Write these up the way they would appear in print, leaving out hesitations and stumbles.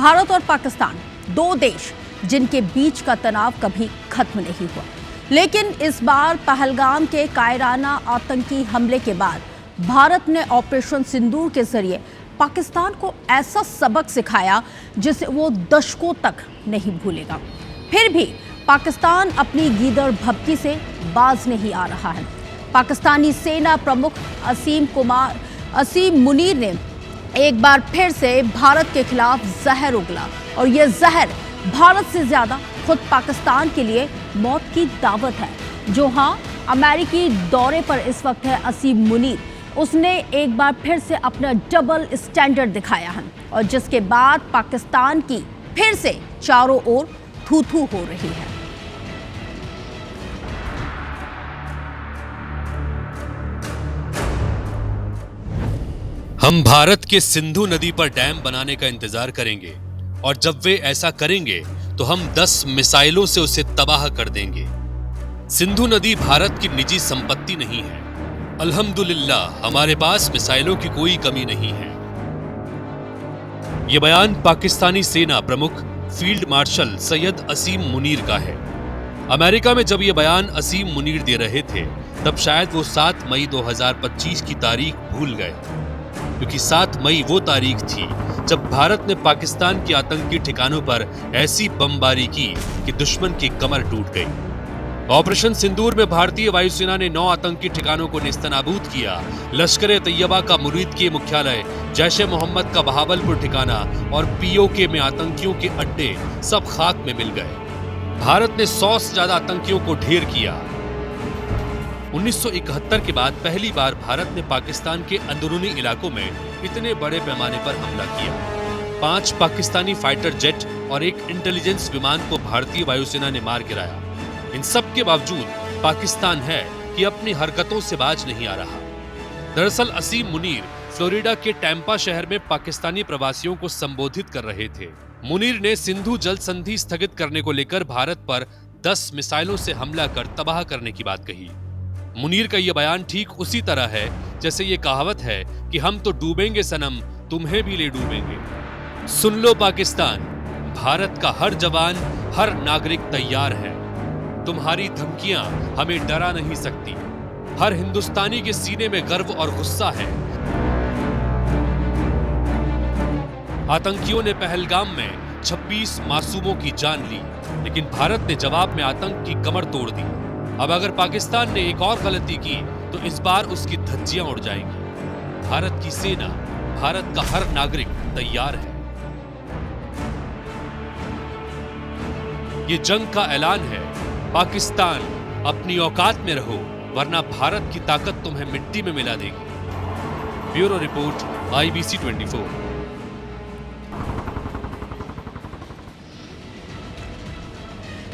भारत और पाकिस्तान, दो देश जिनके बीच का तनाव कभी खत्म नहीं हुआ। लेकिन इस बार पहलगाम के कायराना आतंकी हमले के बाद भारत ने ऑपरेशन सिंदूर के जरिए पाकिस्तान को ऐसा सबक सिखाया जिसे वो दशकों तक नहीं भूलेगा। फिर भी पाकिस्तान अपनी गीदड़ भभकी से बाज नहीं आ रहा है। पाकिस्तानी सेना प्रमुख असीम मुनीर ने एक बार फिर से भारत के खिलाफ जहर उगला और यह जहर भारत से ज्यादा खुद पाकिस्तान के लिए मौत की दावत है। जो हाँ, अमेरिकी दौरे पर इस वक्त है असीम मुनीर। उसने एक बार फिर से अपना डबल स्टैंडर्ड दिखाया है और जिसके बाद पाकिस्तान की फिर से चारों ओर थू-थू हो रही है। हम भारत के सिंधु नदी पर डैम बनाने का इंतजार करेंगे और जब वे ऐसा करेंगे तो हम 10 मिसाइलों से उसे तबाह कर देंगे। सिंधु नदी भारत की निजी संपत्ति नहीं है। अल्हम्दुलिल्लाह हमारे पास मिसाइलों की कोई कमी नहीं है। यह बयान पाकिस्तानी सेना प्रमुख फील्ड मार्शल सैयद असीम मुनीर का है। अमेरिका में जब यह बयान असीम मुनीर दे रहे थे तब शायद वो 7 मई 2025 की तारीख भूल गए, क्योंकि 7 मई वो तारीख थी जब भारत ने पाकिस्तान के आतंकी ठिकानों पर ऐसी बमबारी की कि दुश्मन की कमर टूट गई। ऑपरेशन सिंदूर में भारतीय वायुसेना ने 9 आतंकी ठिकानों को नेस्तनाबूद किया। लश्कर तैयबा का मुरीद के मुख्यालय, जैश ए मोहम्मद का बहावलपुर ठिकाना और पीओके में आतंकियों के अड्डे सब खाक में मिल गए। भारत ने 100 से ज्यादा आतंकियों को ढेर किया। 1971 के बाद पहली बार भारत ने पाकिस्तान के अंदरूनी इलाकों में इतने बड़े पैमाने पर हमला किया। 5 पाकिस्तानी फाइटर जेट और एक इंटेलिजेंस विमान को भारतीय वायुसेना ने मार गिराया। इन सब के बावजूद पाकिस्तान है कि अपनी हरकतों से बाज नहीं आ रहा। दरअसल असीम मुनीर फ्लोरिडा के टैंपा शहर में पाकिस्तानी प्रवासियों को संबोधित कर रहे थे। मुनीर ने सिंधु जल संधि स्थगित करने को लेकर भारत पर 10 मिसाइलों से हमला कर तबाह करने की बात कही। मुनीर का यह बयान ठीक उसी तरह है जैसे ये कहावत है कि हम तो डूबेंगे सनम, तुम्हें भी ले डूबेंगे। सुन लो पाकिस्तान, भारत का हर जवान, हर नागरिक तैयार है। तुम्हारी धमकियां हमें डरा नहीं सकती। हर हिंदुस्तानी के सीने में गर्व और गुस्सा है। आतंकियों ने पहलगाम में 26 मासूमों की जान ली, लेकिन भारत ने जवाब में आतंक की कमर तोड़ दी। अब अगर पाकिस्तान ने एक और गलती की तो इस बार उसकी धज्जियां उड़ जाएंगी। भारत की सेना, भारत का हर नागरिक तैयार है। ये जंग का ऐलान है। पाकिस्तान, अपनी औकात में रहो, वरना भारत की ताकत तुम्हें मिट्टी में मिला देगी। Bureau report, IBC 24।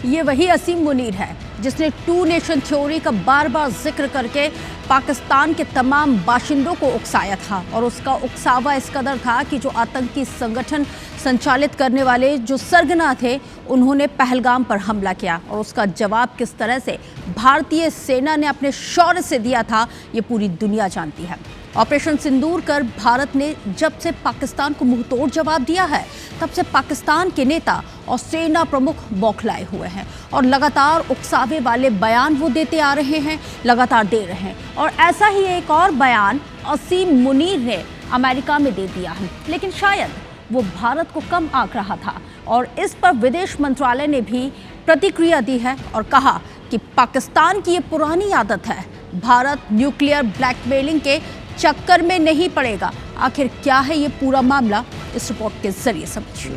ये वही असीम मुनीर है जिसने 2 नेशन थ्योरी का बार बार जिक्र करके पाकिस्तान के तमाम बाशिंदों को उकसाया था। और उसका उकसावा इस कदर था कि जो आतंकी संगठन संचालित करने वाले जो सरगना थे, उन्होंने पहलगाम पर हमला किया और उसका जवाब किस तरह से भारतीय सेना ने अपने शौर्य से दिया था, ये पूरी दुनिया जानती है। ऑपरेशन सिंदूर कर भारत ने जब से पाकिस्तान को मुंहतोड़ जवाब दिया है, तब से पाकिस्तान के नेता और सेना प्रमुख बौखलाए हुए हैं और लगातार उकसावे वाले बयान वो देते आ रहे हैं, लगातार दे रहे हैं। और ऐसा ही एक और बयान असीम मुनीर ने अमेरिका में दे दिया है, लेकिन शायद वो भारत को कम आंक रहा था और इस पर विदेश मंत्रालय ने भी प्रतिक्रिया दी है और कहा कि पाकिस्तान की ये पुरानी आदत है, भारत न्यूक्लियर ब्लैकमेलिंग के चक्कर में नहीं पड़ेगा। आखिर क्या है ये पूरा मामला, इस रिपोर्ट के जरिए समझिए।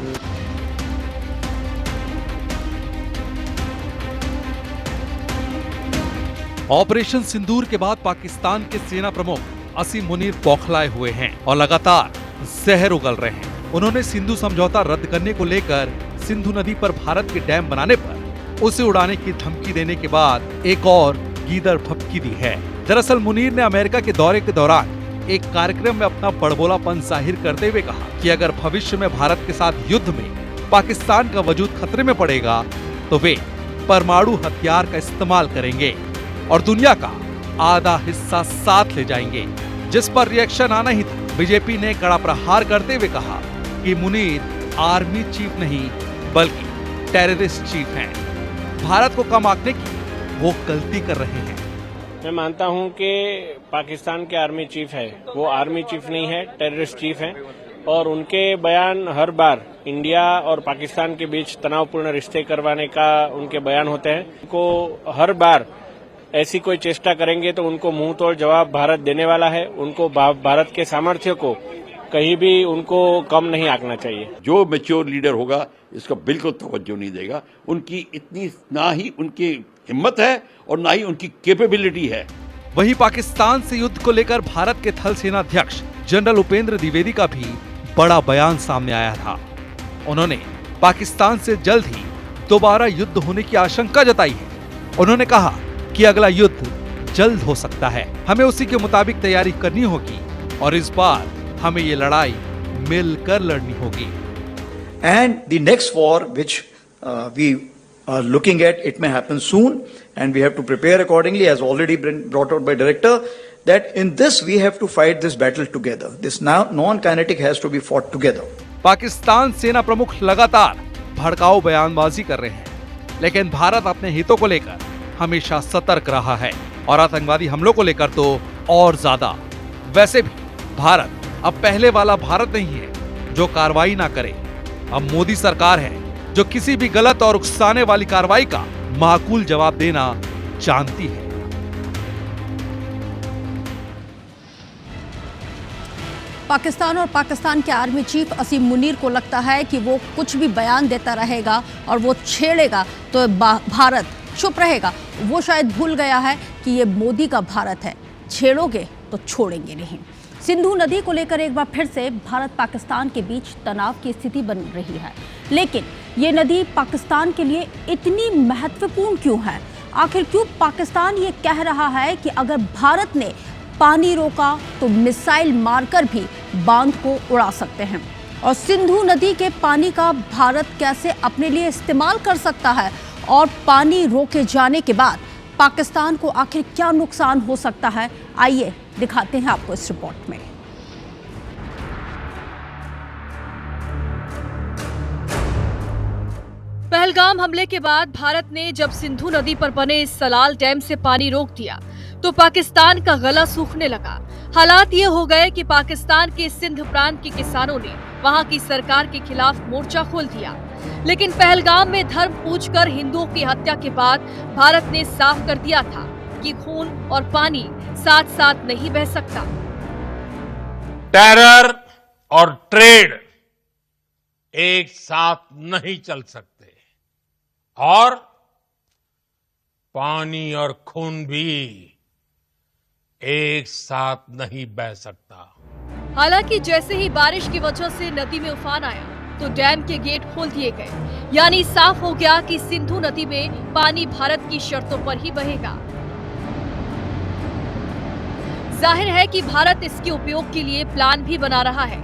ऑपरेशन सिंदूर के बाद पाकिस्तान के सेना प्रमुख असीम मुनीर बौखलाए हुए हैं और लगातार जहर उगल रहे हैं। उन्होंने सिंधु समझौता रद्द करने को लेकर सिंधु नदी पर भारत के डैम बनाने पर उसे उड़ाने की धमकी देने के बाद एक और गीदड़ भभकी दी है। दरअसल मुनीर ने अमेरिका के दौरे के दौरान एक कार्यक्रम में अपना बड़बोलापन जाहिर करते हुए कहा कि अगर भविष्य में भारत के साथ युद्ध में पाकिस्तान का वजूद खतरे में पड़ेगा तो वे परमाणु हथियार का इस्तेमाल करेंगे और दुनिया का आधा हिस्सा साथ ले जाएंगे, जिस पर रिएक्शन आना ही था। बीजेपी ने कड़ा प्रहार करते हुए कहा कि मुनीर आर्मी चीफ नहीं बल्कि टेररिस्ट चीफ हैं। भारत को कम आंकने की वो गलती कर रहे हैं। मैं मानता हूं कि पाकिस्तान के आर्मी चीफ है, वो आर्मी चीफ नहीं है, टेररिस्ट चीफ हैं और उनके बयान हर बार इंडिया और पाकिस्तान के बीच तनावपूर्ण रिश्ते करवाने का उनके बयान होते हैं। उनको हर बार ऐसी कोई चेष्टा करेंगे तो उनको मुंह तोड़ जवाब भारत देने वाला है। उनको भारत के सामर्थ्य को कहीं भी उनको कम नहीं आंकना चाहिए। जो मैच्योर लीडर होगा इसका बिल्कुल तवज्जो नहीं देगा। उनकी इतनी ना ही उनकी हिम्मत है और ना ही उनकी कैपेबिलिटी है। वहीं पाकिस्तान से युद्ध को लेकर भारत के थल सेना अध्यक्ष जनरल उपेंद्र द्विवेदी का भी बड़ा बयान सामने आया था। उन्होंने पाकिस्तान से जल्द ही दोबारा युद्ध होने की आशंका जताई है। उन्होंने कहा कि अगला युद्ध जल्द हो सकता है, हमें उसी के मुताबिक तैयारी करनी होगी और इस बार हमें ये लड़ाई मिलकर लड़नी होगी। And the next war which we are looking at, it may happen soon and we have to prepare accordingly, as already been brought out by director, that in this we have to fight this battle together. This now non-kinetic has to be fought together. Pakistan सेना प्रमुख लगातार भड़काऊ बयानबाजी कर रहे हैं, लेकिन भारत अपने हितों को लेकर हमेशा सतर्क रहा है और आतंकवादी हमलों को लेकर तो और ज्यादा। वैसे भी भारत अब पहले वाला भारत नहीं है जो कार्रवाई ना करे। अब मोदी सरकार है जो किसी भी गलत और उकसाने वाली कार्रवाई का माकूल जवाब देना जानती है। पाकिस्तान और पाकिस्तान के आर्मी चीफ असीम मुनीर को लगता है कि वो कुछ भी बयान देता रहेगा और वो छेड़ेगा तो भारत चुप रहेगा। वो शायद भूल गया है कि ये मोदी का भारत है, छेड़ोगे तो छोड़ेंगे नहीं। सिंधु नदी को लेकर एक बार फिर से भारत पाकिस्तान के बीच तनाव की स्थिति बन रही है, लेकिन ये नदी पाकिस्तान के लिए इतनी महत्वपूर्ण क्यों है? आखिर क्यों पाकिस्तान ये कह रहा है कि अगर भारत ने पानी रोका तो मिसाइल मारकर भी बांध को उड़ा सकते हैं? और सिंधु नदी के पानी का भारत कैसे अपने लिए इस्तेमाल कर सकता है? और पानी रोके जाने के बाद पाकिस्तान को आखिर क्या नुकसान हो सकता है? आइए दिखाते हैं आपको इस रिपोर्ट में। पहलगाम हमले के बाद भारत ने जब सिंधु नदी पर बने इस सलाल डैम से पानी रोक दिया तो पाकिस्तान का गला सूखने लगा। हालात ये हो गए कि पाकिस्तान के सिंध प्रांत के किसानों ने वहां की सरकार के खिलाफ मोर्चा खोल दिया। लेकिन पहलगाम में धर्म पूछकर हिंदुओं की हत्या के बाद भारत ने साफ कर दिया था कि खून और पानी साथ साथ नहीं बह सकता। टेरर और ट्रेड एक साथ नहीं चल सकते और पानी और खून भी एक साथ नहीं बह सकता। हालांकि जैसे ही बारिश की वजह से नदी में उफान आया तो डैम के गेट खोल दिए गए, यानी साफ हो गया कि सिंधु नदी में पानी भारत की शर्तों पर ही बहेगा। जाहिर है कि भारत इसके उपयोग के लिए प्लान भी बना रहा है।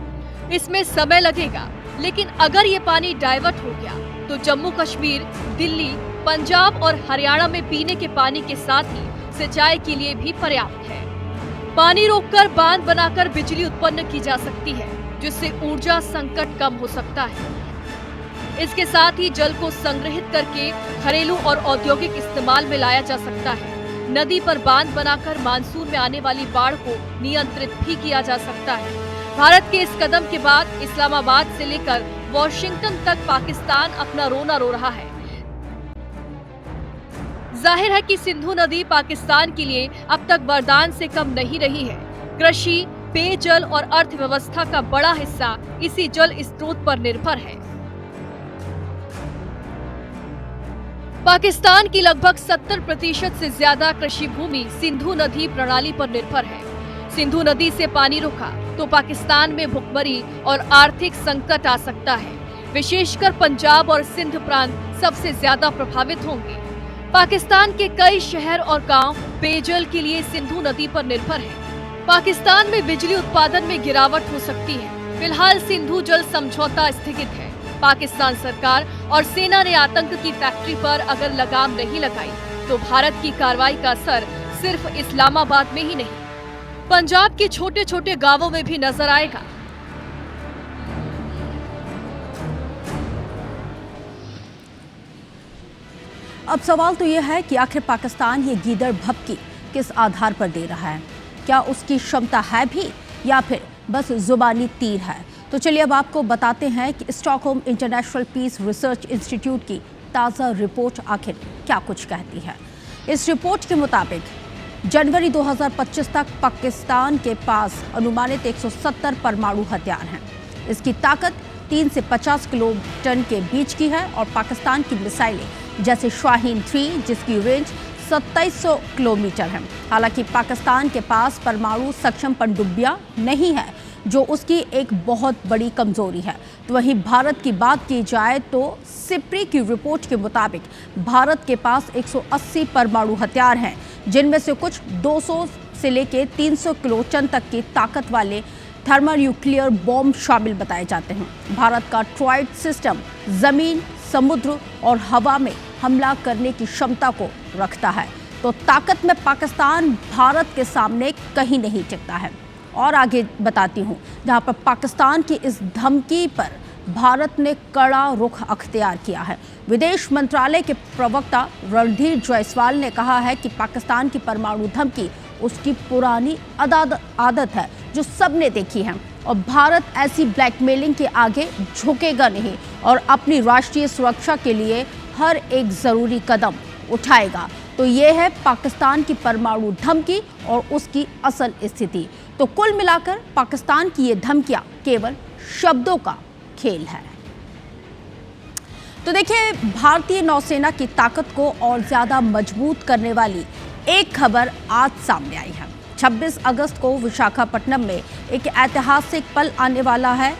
इसमें समय लगेगा, लेकिन अगर ये पानी डाइवर्ट हो गया तो जम्मू कश्मीर, दिल्ली, पंजाब और हरियाणा में पीने के पानी के साथ ही सिंचाई के लिए भी पर्याप्त है। पानी रोककर बांध बनाकर बिजली उत्पन्न की जा सकती है, जिससे ऊर्जा संकट कम हो सकता है। इसके साथ ही जल को संग्रहित करके घरेलू और औद्योगिक इस्तेमाल में लाया जा सकता है। नदी पर बांध बनाकर मानसून में आने वाली बाढ़ को नियंत्रित भी किया जा सकता है। भारत के इस कदम के बाद इस्लामाबाद से लेकर वॉशिंगटन तक पाकिस्तान अपना रोना रो रहा है। जाहिर है कि सिंधु नदी पाकिस्तान के लिए अब तक वरदान से कम नहीं रही है। कृषि, पेयजल और अर्थव्यवस्था का बड़ा हिस्सा इसी जल स्रोत पर निर्भर है। पाकिस्तान की लगभग 70% से ज्यादा कृषि भूमि सिंधु नदी प्रणाली पर निर्भर है। सिंधु नदी से पानी रुका तो पाकिस्तान में भुखमरी और आर्थिक संकट आ सकता है। विशेषकर पंजाब और सिंध प्रांत सबसे ज्यादा प्रभावित होंगे। पाकिस्तान के कई शहर और गांव पेयजल के लिए सिंधु नदी पर निर्भर हैं। पाकिस्तान में बिजली उत्पादन में गिरावट हो सकती है। फिलहाल सिंधु जल समझौता स्थगित है। पाकिस्तान सरकार और सेना ने आतंक की फैक्ट्री पर अगर लगाम नहीं लगाई तो भारत की कार्रवाई का असर सिर्फ इस्लामाबाद में ही नहीं, पंजाब के छोटे छोटे गांवों में भी नजर आएगा। अब सवाल तो यह है कि आखिर पाकिस्तान ये गीदड़ भभकी किस आधार पर दे रहा है? क्या उसकी क्षमता है भी या फिर बस जुबानी तीर है? तो चलिए अब आपको बताते हैं कि Stockholm International Peace Research Institute की ताज़ा रिपोर्ट आखिर क्या कुछ कहती है। इस रिपोर्ट के मुताबिक जनवरी 2025 तक पाकिस्तान के पास अनुमानित 170 परमाणु हथियार हैं। इसकी ताकत 3 से 50 किलोटन के बीच की है और पाकिस्तान की मिसाइलें जैसे शाहीन 3 जिसकी रेंज 2700 किलोमीटर है। हालांकि पाकिस्तान के पास परमाणु सक्षम पनडुब्बियां नहीं है, जो उसकी एक बहुत बड़ी कमजोरी है। तो वहीं भारत की बात की जाए तो सिप्री की रिपोर्ट के मुताबिक भारत के पास 180 परमाणु हथियार हैं, जिनमें से कुछ 200 से लेकर 300 किलोटन तक की ताकत वाले थर्मोन्यूक्लियर बॉम्ब शामिल बताए जाते हैं। भारत का ट्राइड सिस्टम जमीन, समुद्र और हवा में हमला करने की क्षमता को रखता है। तो ताकत में पाकिस्तान भारत के सामने कहीं नहीं टिकता है। और आगे बताती हूँ, जहाँ पर पाकिस्तान की इस धमकी पर भारत ने कड़ा रुख अख्तियार किया है। विदेश मंत्रालय के प्रवक्ता रणधीर जायसवाल ने कहा है कि पाकिस्तान की परमाणु धमकी उसकी पुरानी आदत है जो सबने देखी है और भारत ऐसी ब्लैकमेलिंग के आगे झुकेगा नहीं और अपनी राष्ट्रीय सुरक्षा के लिए हर एक ज़रूरी कदम उठाएगा। तो ये है पाकिस्तान की परमाणु धमकी और उसकी असल स्थिति। तो कुल मिलाकर पाकिस्तान की ये धमकियां केवल शब्दों का खेल है। तो देखिए, भारतीय नौसेना की ताकत को और ज़्यादा मजबूत करने वाली एक खबर आज सामने आई है। 26 अगस्त को विशाखापट्टनम में एक ऐतिहासिक पल आने वाला है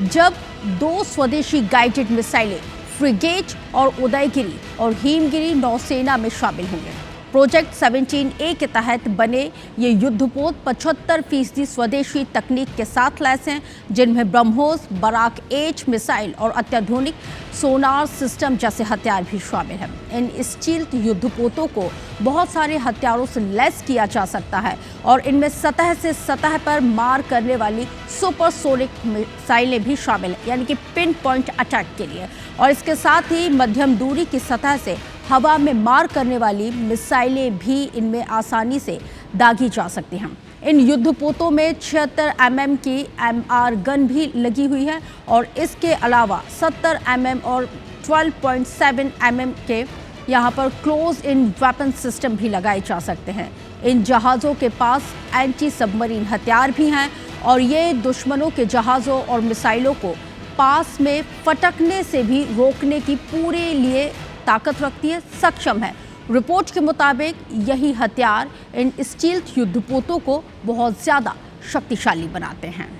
जब 2 स्वदेशी गाइडेड मिसाइलें फ्रिगेट और उदयगिरी और हिमगिरी नौसेना में शामिल होंगे। प्रोजेक्ट 17A के तहत बने ये युद्धपोत 75% स्वदेशी तकनीक के साथ लैस हैं, जिनमें ब्रह्मोस, बराक H मिसाइल और अत्याधुनिक सोनार सिस्टम जैसे हथियार भी शामिल हैं। इन स्टील्थ युद्धपोतों को बहुत सारे हथियारों से लैस किया जा सकता है और इनमें सतह से सतह पर मार करने वाली सुपरसोनिक मिसाइलें भी शामिल हैं, यानी कि पिन पॉइंट अटैक के लिए। और इसके साथ ही मध्यम दूरी की सतह से हवा में मार करने वाली मिसाइलें भी इनमें आसानी से दागी जा सकती हैं। इन युद्धपोतों में 76 mm की MR गन भी लगी हुई है और इसके अलावा 70 mm और 12.7 mm के यहाँ पर क्लोज इन वेपन सिस्टम भी लगाए जा सकते हैं। इन जहाज़ों के पास एंटी सबमरीन हथियार भी हैं और ये दुश्मनों के जहाज़ों और मिसाइलों को पास में फटकने से भी रोकने की पूरे लिए ताकत रखती है, सक्षम है। रिपोर्ट के मुताबिक यही हथियार इन स्टील्थ युद्धपोतों को बहुत ज़्यादा शक्तिशाली बनाते हैं।